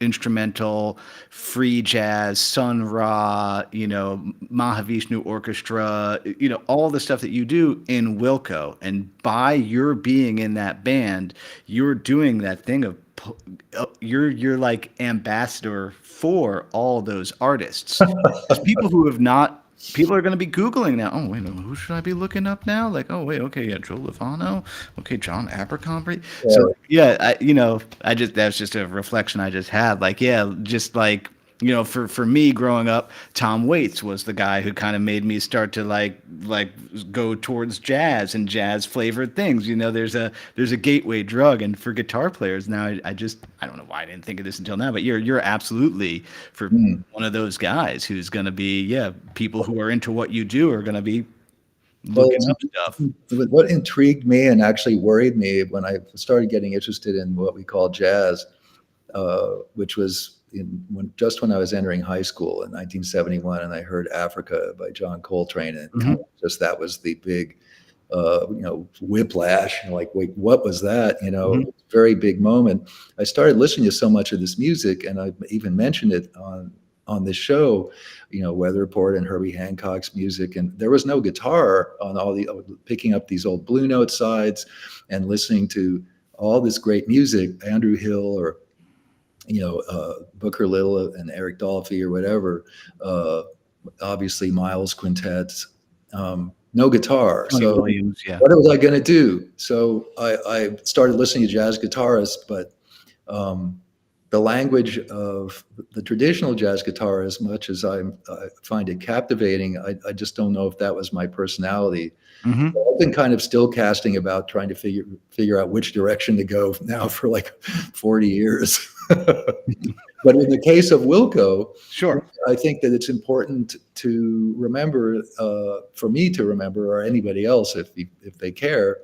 instrumental, free jazz, Sun Ra, Mahavishnu Orchestra, all the stuff that you do in Wilco, and by your being in that band, you're doing that thing of you're like ambassador for all those artists, because people are going to be googling now. Oh wait, no, who should I be looking up now? Like, oh wait, okay, yeah, Joe Lovano, okay, John Abercrombie. So Yeah. yeah, I just, that's just a reflection I just had. Like, yeah, just like, for me growing up, Tom Waits was the guy who kind of made me start to like go towards jazz and jazz flavored things. There's a gateway drug, and for guitar players now, I don't know why I didn't think of this until now, but you're absolutely for Mm. one of those guys who's going to be, yeah, people who are into what you do are going to be Well, looking up stuff. what intrigued me and actually worried me when I started getting interested in what we call jazz, which was just when I was entering high school in 1971, and I heard Africa by John Coltrane, and kind Hmm. of just that was the big, whiplash. Like, wait, what was that? Hmm. Very big moment. I started listening to so much of this music, and I even mentioned it on this show, Weather Report and Herbie Hancock's music, and there was no guitar on all the picking up these old Blue Note sides and listening to all this great music, Andrew Hill or Booker Little and Eric Dolphy or whatever. Uh, Obviously, Miles quintets. No guitar. Tony So Williams, yeah. what was I going to do? So I started listening to jazz guitarists, but um, the language of the traditional jazz guitar, as much as I find it captivating, I just don't know if that was my personality. Hmm. I've been kind of still casting about trying to figure out which direction to go now for like 40 years. But in the case of Wilco, Sure. I think that it's important to remember, for me to remember, or anybody else if they care,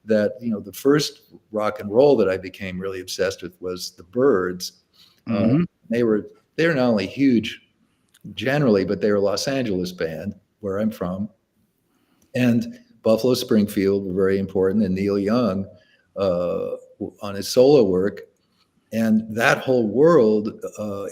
that the first rock and roll that I became really obsessed with was the Byrds. Uh, Hmm. they were not only huge generally, but they were a Los Angeles band where I'm from, and Buffalo Springfield were very important, and Neil Young uh, on his solo work. And that whole world,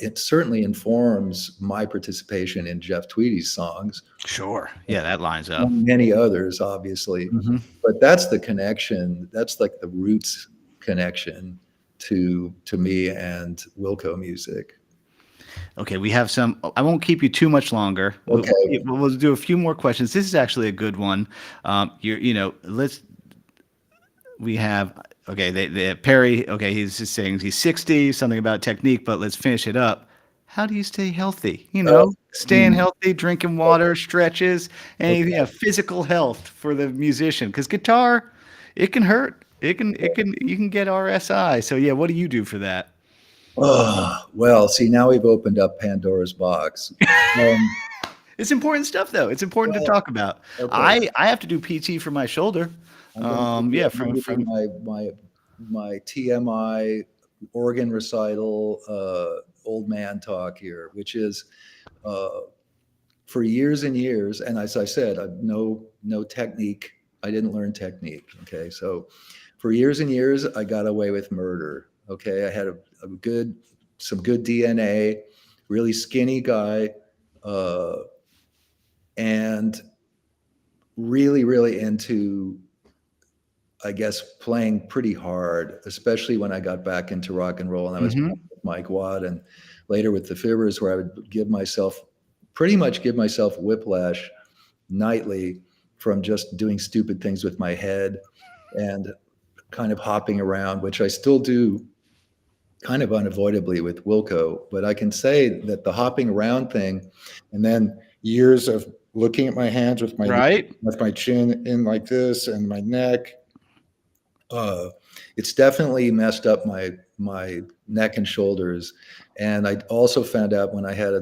it certainly informs my participation in Jeff Tweedy's songs, Sure. Yeah, that lines up. and many others, obviously. Hmm. But that's the connection. That's like the roots connection to me and Wilco music. Okay, we have some. I won't keep you too much longer. Okay. We'll do a few more questions. This is actually a good one. Let's. We have, okay. Perry. Okay, he's just saying he's 60. Something about technique, but let's finish it up. How do you stay healthy? Uh, Staying mm, healthy, drinking water, stretches, anything. okay. Yeah, physical health for the musician. Because guitar, it can hurt. You can get RSI. So yeah, what do you do for that? Oh, well, see, now we've opened up Pandora's box. Um, It's important stuff, though. It's important to well, talk about. okay. I have to do PT for my shoulder. Yeah, I'm going to do my TMI organ recital, old man talk here, which is uh, for years and years. And as I said, I've no technique. I didn't learn technique. Okay, so for years and years, I got away with murder. Okay, I had some good DNA, really skinny guy, uh, and really into, I guess, playing pretty hard, especially when I got back into rock and roll and I was Hmm. playing with Mike Watt and later with the Fibbers, where I would pretty much give myself whiplash nightly from just doing stupid things with my head and kind of hopping around, which I still do kind of unavoidably with Wilco. But I can say that the hopping around thing, and then years of looking at my hands Right? with my chin in like this and my neck. Uh, it's definitely messed up my neck and shoulders, and I also found out when I had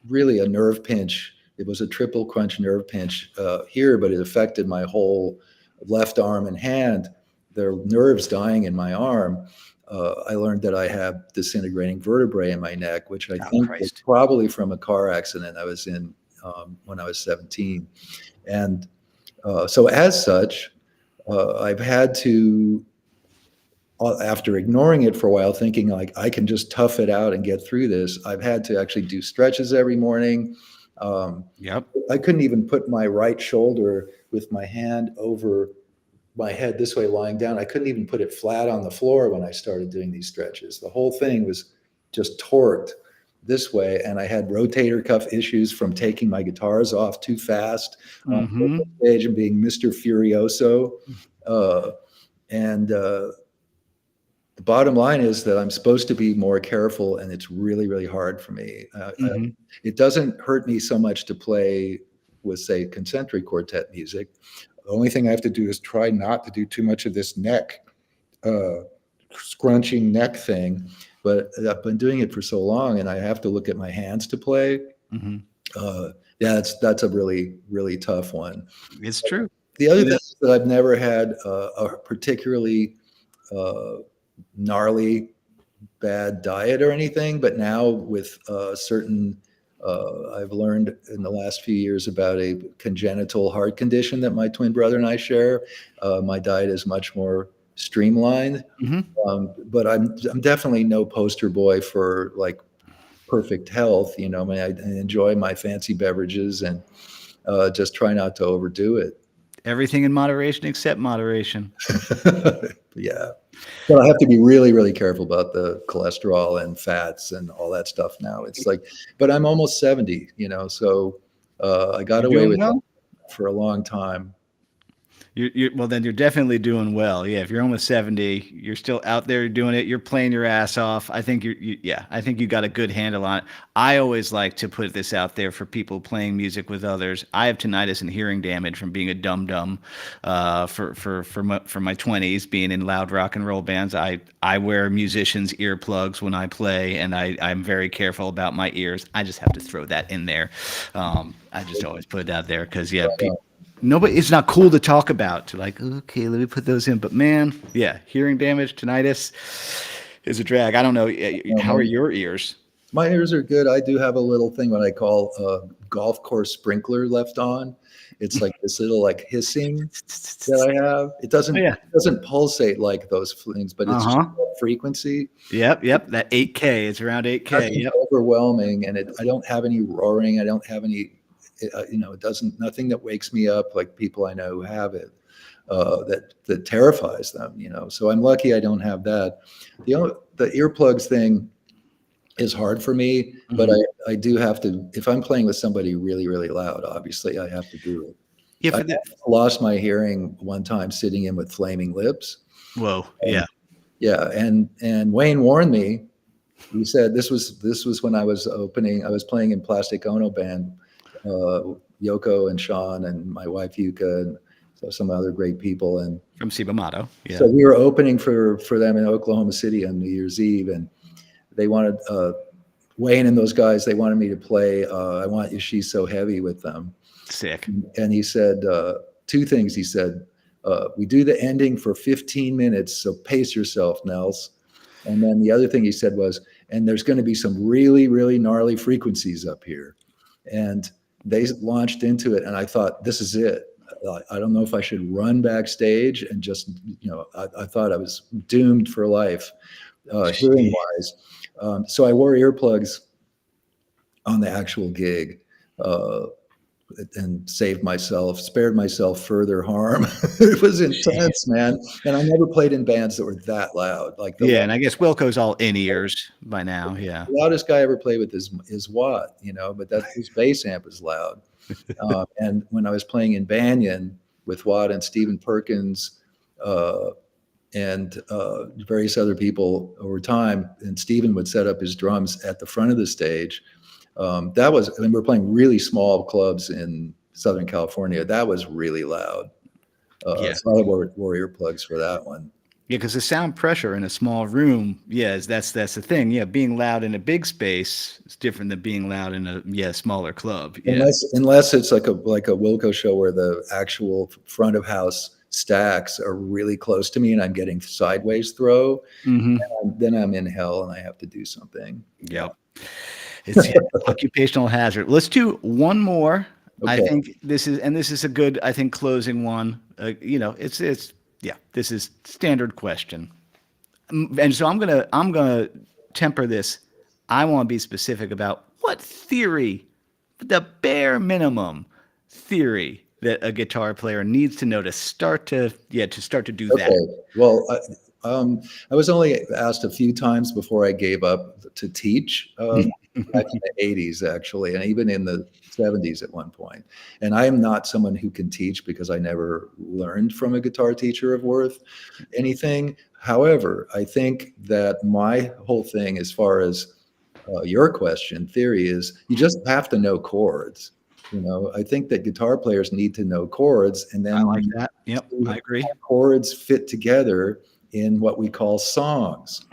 really a nerve pinch. It was a triple crunch nerve pinch here, but it affected my whole left arm and hand. There are nerves dying in my arm. I learned that I have disintegrating vertebrae in my neck, which I Oh, think was Christ. probably from a car accident I was in when I was 17. And so, as such, I've had to, after ignoring it for a while, thinking like I can just tough it out and get through this, I've had to actually do stretches every morning. Um, Yep. I couldn't even put my right shoulder with my hand over my head this way lying down. I couldn't even put it flat on the floor when I started doing these stretches. The whole thing was just torqued this way. And I had rotator cuff issues from taking my guitars off too fast on Mm-hmm. stage and being Mr. Furioso. Uh, and the bottom line is that I'm supposed to be more careful, and it's really, really hard for me. Mm-hmm. It doesn't hurt me so much to play with, say, concentric quartet music. The only thing I have to do is try not to do too much of this neck, uh, scrunching neck thing. But I've been doing it for so long, and I have to look at my hands to play. Mm-hmm. Uh, yeah, that's a really, really tough one. It's true. The other It thing is. is that I've never had a particularly uh, gnarly bad diet or anything, but now with certain, I've learned in the last few years about a congenital heart condition that my twin brother and I share. My diet is much more streamlined, Mm-hmm. but I'm definitely no poster boy for like perfect health. You know, I mean, I enjoy my fancy beverages and just try not to overdo it. Everything in moderation except moderation. Yeah. But I have to be really, really careful about the cholesterol and fats and all that stuff now. It's like, but I'm almost 70, so I got You're away doing with that well. for a long time. Well, then you're definitely doing well. Yeah, if you're almost 70, you're still out there doing it. You're playing your ass off. I think yeah, I think you got a good handle on it. I always like to put this out there for people playing music with others. I have tinnitus and hearing damage from being a dum dum, for my 20s, being in loud rock and roll bands. I wear musicians' earplugs when I play, and I'm very careful about my ears. I just have to throw that in there. I just always put it out there because yeah, people. Nobody, it's not cool to talk about. To like, okay, let me put those in. But man, yeah, hearing damage, tinnitus is a drag. I don't know. No, How are your ears? my ears are good. I do have a little thing what I call a golf course sprinkler left on. It's like this little like hissing that I have. It Oh doesn't yeah. it doesn't pulsate like those things, but Uh it's just huh. a frequency. Yep. Yep. That 8K. It's around 8K. Nothing Yep. overwhelming, and I don't have any roaring. I don't have any, it doesn't nothing that wakes me up like people I know who have it. That terrifies them. So I'm lucky I don't have that. The earplugs thing is hard for me, but Mhm. I do have to if I'm playing with somebody really, really loud. Obviously, I have to do it. Yeah. I For the. lost my hearing one time sitting in with Flaming Lips. Whoa. And Yeah. yeah, and Wayne warned me. He said this was when I was opening. I was playing in Plastic Ono Band, Yoko and Sean and my wife Yuka and so some other great people. And From Sibamato. so Yeah. we were opening for them in Oklahoma City on New Year's Eve, and they wanted Wayne and those guys. They wanted me to play "I Want You, She's So Heavy" with them. Sick. And he said two things. He said, "We do the ending for 15 minutes, so pace yourself, Nels." And then the other thing he said was, "And there's going to be some really, really gnarly frequencies up here." And they launched into it, and I thought, "This is it." I don't know if I should run backstage and just, I thought I was doomed for life, hearing wise. So I wore earplugs on the actual gig. Uh, and spared myself further harm. It was intense, man. And I never played in bands that were that loud. Like the Yeah, and I guess Wilco's all in ears by now. Yeah. loudest guy I ever played with is Watt, but that his bass amp is loud. And when I was playing in Banyan with Watt and Stephen Perkins uh, and various other people over time, and Stephen would set up his drums at the front of the stage. That was, I mean, we're playing really small clubs in Southern California. That was really loud. Yeah. So I wore earplugs for that one. Yeah, because the sound pressure in a small room, yeah, that's the thing. Yeah, being loud in a big space is different than being loud in a smaller club. Yeah. Unless it's like a Wilco show where the actual front of house stacks are really close to me and I'm getting sideways throw, Hmm. then I'm in hell and I have to do something. Yeah. Yep. It's yeah, occupational hazard. Let's do one more. I Okay. think this is a good, I think, closing one. It's yeah, this is standard question. And so I'm gonna temper this. I want to be specific about what theory, the bare minimum theory that a guitar player needs to know to start to do that. Okay. Well, I was only asked a few times before I gave up to teach, back in the 80s, actually, and even in the 70s at one point. And I am not someone who can teach because I never learned from a guitar teacher of worth anything. However, I think that my whole thing, as far as your question, theory, is you just have to know chords. I think that guitar players need to know chords and I like then that. Yep, see I agree. how chords fit together in what we call songs.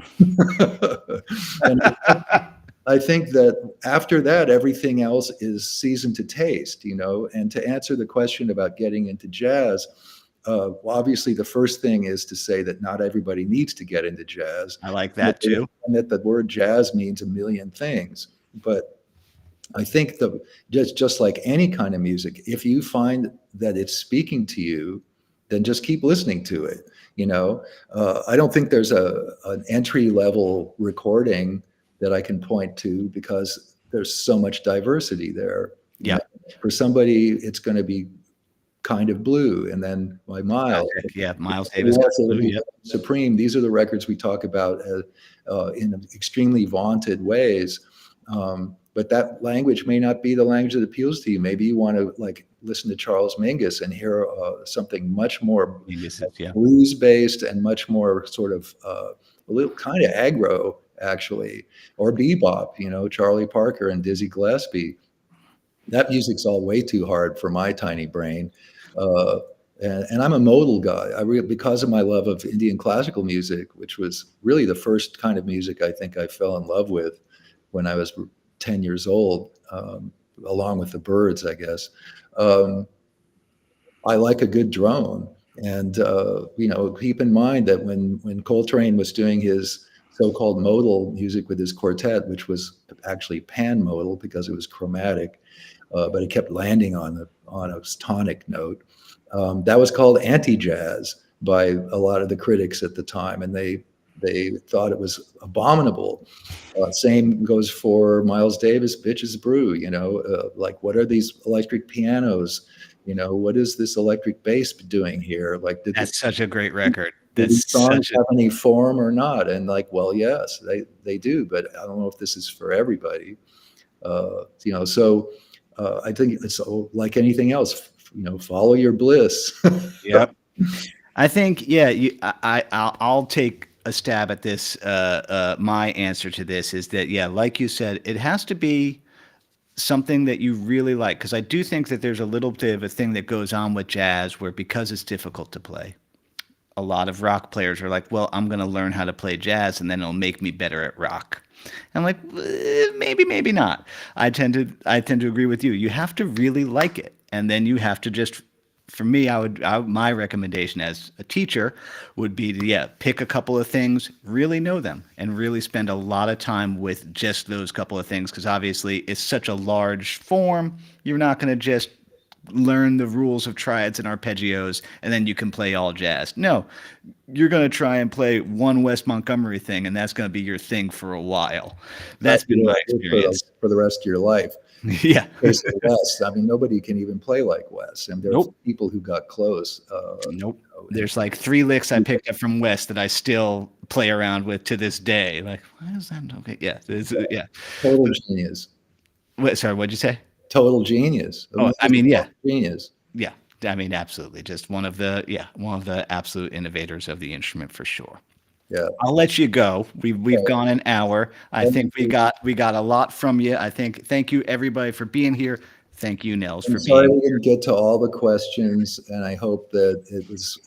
And I think that after that, everything else is seasoned to taste. And to answer the question about getting into jazz, well, obviously the first thing is to say that not everybody needs to get into jazz, I like that too. and that the word jazz means a million things. But I think just like any kind of music, if you find that it's speaking to you, then just keep listening to it. I don't think there's an entry level recording that I can point to because there's so much diversity there. You Yeah, know, for somebody, it's going to be Kind of Blue, and then by Miles. classic. Yeah, Miles Davis got Yes, it would blue. be Yep. Supreme. These are the records we talk about in extremely vaunted ways. But that language may not be the language that appeals to you. Maybe you want to like listen to Charles Mingus and hear something much more This is yeah. blues based and much more sort of a little kind of aggro, actually, or bebop. Charlie Parker and Dizzy Gillespie. That music's all way too hard for my tiny brain. Uh, and I'm a modal guy. Because of my love of Indian classical music, which was really the first kind of music I think I fell in love with when I was 10 years old, along with the Byrds, I guess. Um, I like a good drone. And keep in mind that when Coltrane was doing his so-called modal music with his quartet, which was actually pan-modal because it was chromatic, but it kept landing on a tonic note. That was called anti-jazz by a lot of the critics at the time, and they thought it was abominable. Same goes for Miles Davis, Bitches Brew. Like what are these electric pianos? What is this electric bass doing here? Like, That's such a great record. do these That's songs such a have any form or not? And like, well, yes, they do, but I don't know if this is for everybody. So I think it's like anything else. Follow your bliss. yep. I think yeah. I'll take a stab at this. My answer to this is that yeah, like you said, it has to be something that you really like because I do think that there's a little bit of a thing that goes on with jazz where because it's difficult to play, a lot of rock players are like, well, I'm going to learn how to play jazz and then it'll make me better at rock. I'm like, maybe, maybe not. I tend to agree with you. You have to really like it. And then you have to just, for me, my recommendation as a teacher would be to, yeah, pick a couple of things, really know them and really spend a lot of time with just those couple of things. Cause obviously it's such a large form. You're not going to just learn the rules of triads and arpeggios and then you can play all jazz. No, you're going to try and play one West Montgomery thing and that's going to be your thing for a while. That's That's been my for experience. for the rest of your life. Yeah. Case of Wes, I mean, nobody can even play like Wes, and there are Nope. people who got close. Nope. There's like 3 licks I picked up from West that I still play around with to this day. Like, why is that? Okay. Yeah. Yeah. Total genius. Sorry, what'd you say? Total genius. Oh, I mean, yeah. Genius. Yeah. I mean, absolutely. Just one of the absolute innovators of the instrument for sure. Yeah. I'll let you go. We've gone an hour. I think we got a lot from you. I think thank you everybody for being here. Thank you, Nels, I'm for sorry being we here. didn't get to all the questions, and I hope that it was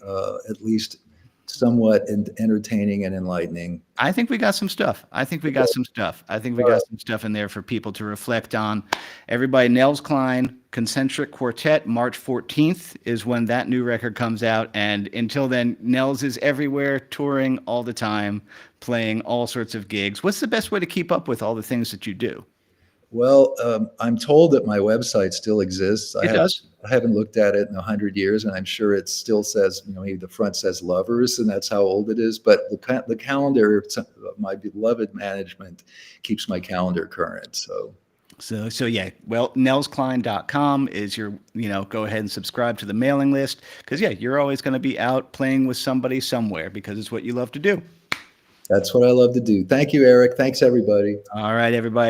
at least somewhat entertaining and enlightening. I think we got some stuff. I think we got some stuff. I think we got some stuff in there for people to reflect on. Everybody, Nels Cline, Concentric Quartet, March 14th is when that new record comes out. And until then, Nels is everywhere, touring all the time, playing all sorts of gigs. What's the best way to keep up with all the things that you do? Well, I'm told that my website still exists. It does. I haven't looked at it in 100 years, and I'm sure it still says, maybe the front says lovers, and that's how old it is. But the calendar, my beloved management, keeps my calendar current. So yeah, well, nelscline.com is your, go ahead and subscribe to the mailing list because yeah, you're always going to be out playing with somebody somewhere because it's what you love to do. That's what I love to do. Thank you, Eric. Thanks, everybody. All right, everybody.